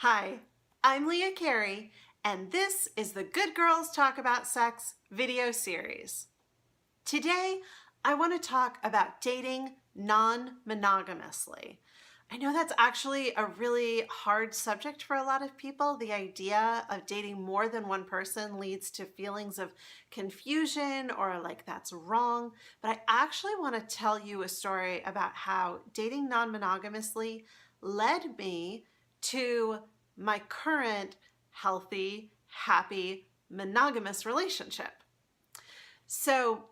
Hi, I'm Leah Carey, and this is the Good Girls Talk About Sex video series. Today, I want to talk about dating non-monogamously. I know that's actually a really hard subject for a lot of people. The idea of dating more than one person leads to feelings of confusion or like that's wrong. But I actually want to tell you a story about how dating non-monogamously led me to my current healthy, happy, monogamous relationship. So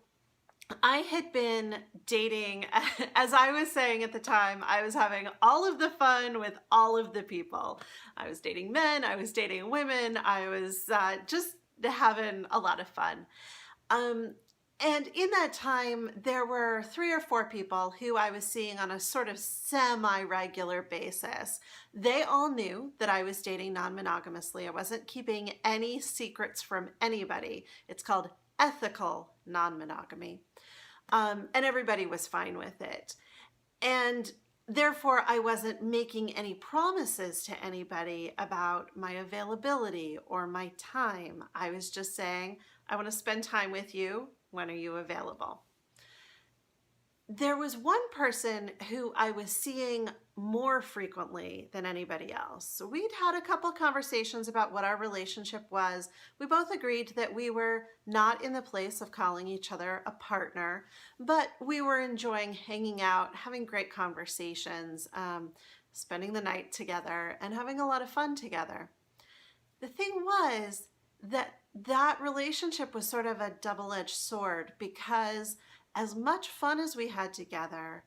I had been dating, as I was saying at the time, I was having all of the fun with all of the people. I was dating men, I was dating women, I was just having a lot of fun. And in that time, there were 3 or 4 people who I was seeing on a sort of semi-regular basis. They all knew that I was dating non-monogamously. I wasn't keeping any secrets from anybody. It's called ethical non-monogamy. And everybody was fine with it. And therefore, I wasn't making any promises to anybody about my availability or my time. I was just saying, I want to spend time with you. When are you available? There was one person who I was seeing more frequently than anybody else. So we'd had a couple conversations about what our relationship was. We both agreed that we were not in the place of calling each other a partner, but we were enjoying hanging out, having great conversations, spending the night together, and having a lot of fun together. The thing was that relationship was sort of a double-edged sword, because as much fun as we had together,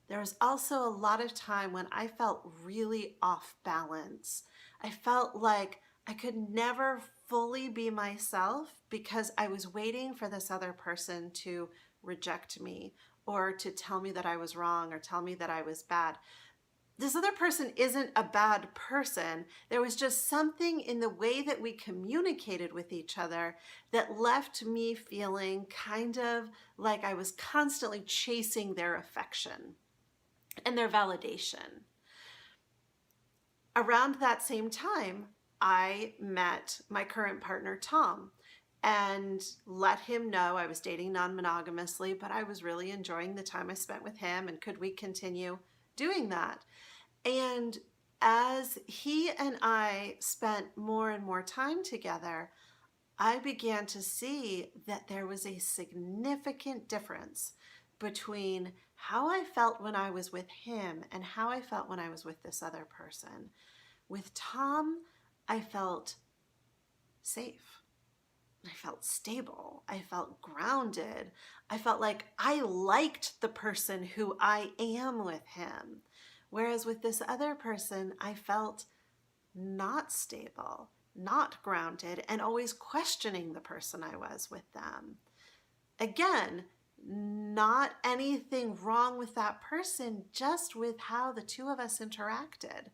there was also a lot of time when I felt really off balance. I felt like I could never fully be myself because I was waiting for this other person to reject me or to tell me that I was wrong or tell me that I was bad. This other person isn't a bad person. There was just something in the way that we communicated with each other that left me feeling kind of like I was constantly chasing their affection and their validation. Around that same time, I met my current partner, Tom, and let him know I was dating non-monogamously, but I was really enjoying the time I spent with him, and could we continue doing that? And as he and I spent more and more time together, I began to see that there was a significant difference between how I felt when I was with him and how I felt when I was with this other person. With Tom, I felt safe. I felt stable. I felt grounded. I felt like I liked the person who I am with him. Whereas with this other person, I felt not stable, not grounded, and always questioning the person I was with them. Again, not anything wrong with that person, just with how the two of us interacted.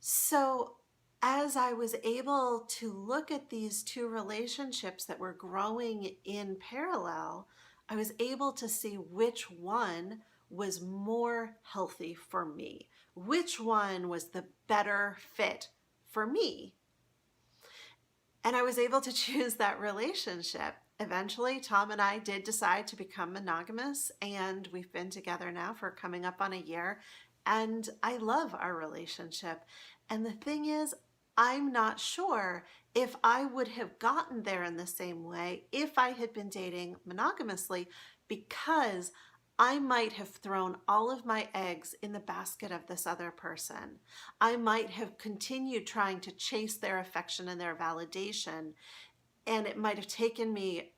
So as I was able to look at these two relationships that were growing in parallel, I was able to see which one was more healthy for me, which one was the better fit for me. And I was able to choose that relationship. Eventually, Tom and I did decide to become monogamous, and we've been together now for coming up on a year, and I love our relationship. And the thing is, I'm not sure if I would have gotten there in the same way if I had been dating monogamously, because I might have thrown all of my eggs in the basket of this other person. I might have continued trying to chase their affection and their validation, and it might have taken me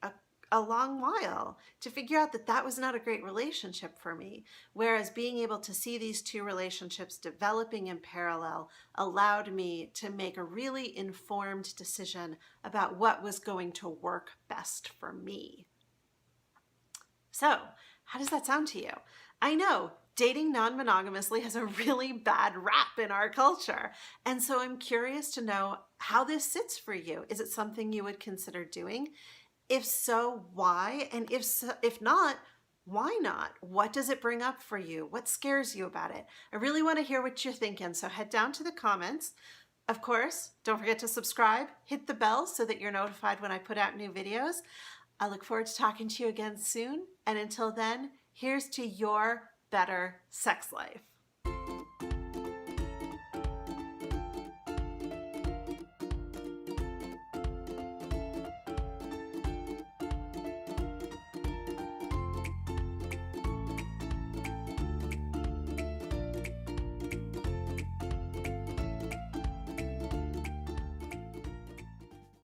a long while to figure out that that was not a great relationship for me. Whereas being able to see these two relationships developing in parallel allowed me to make a really informed decision about what was going to work best for me. So, how does that sound to you? I know dating non-monogamously has a really bad rap in our culture. And so I'm curious to know how this sits for you. Is it something you would consider doing? If so, why? And if not, Why not? What does it bring up for you? What scares you about it? I really want to hear what you're thinking, so head down to the comments. Of course, don't forget to subscribe, hit the bell so that you're notified when I put out new videos. I look forward to talking to you again soon, and until then, here's to your better sex life.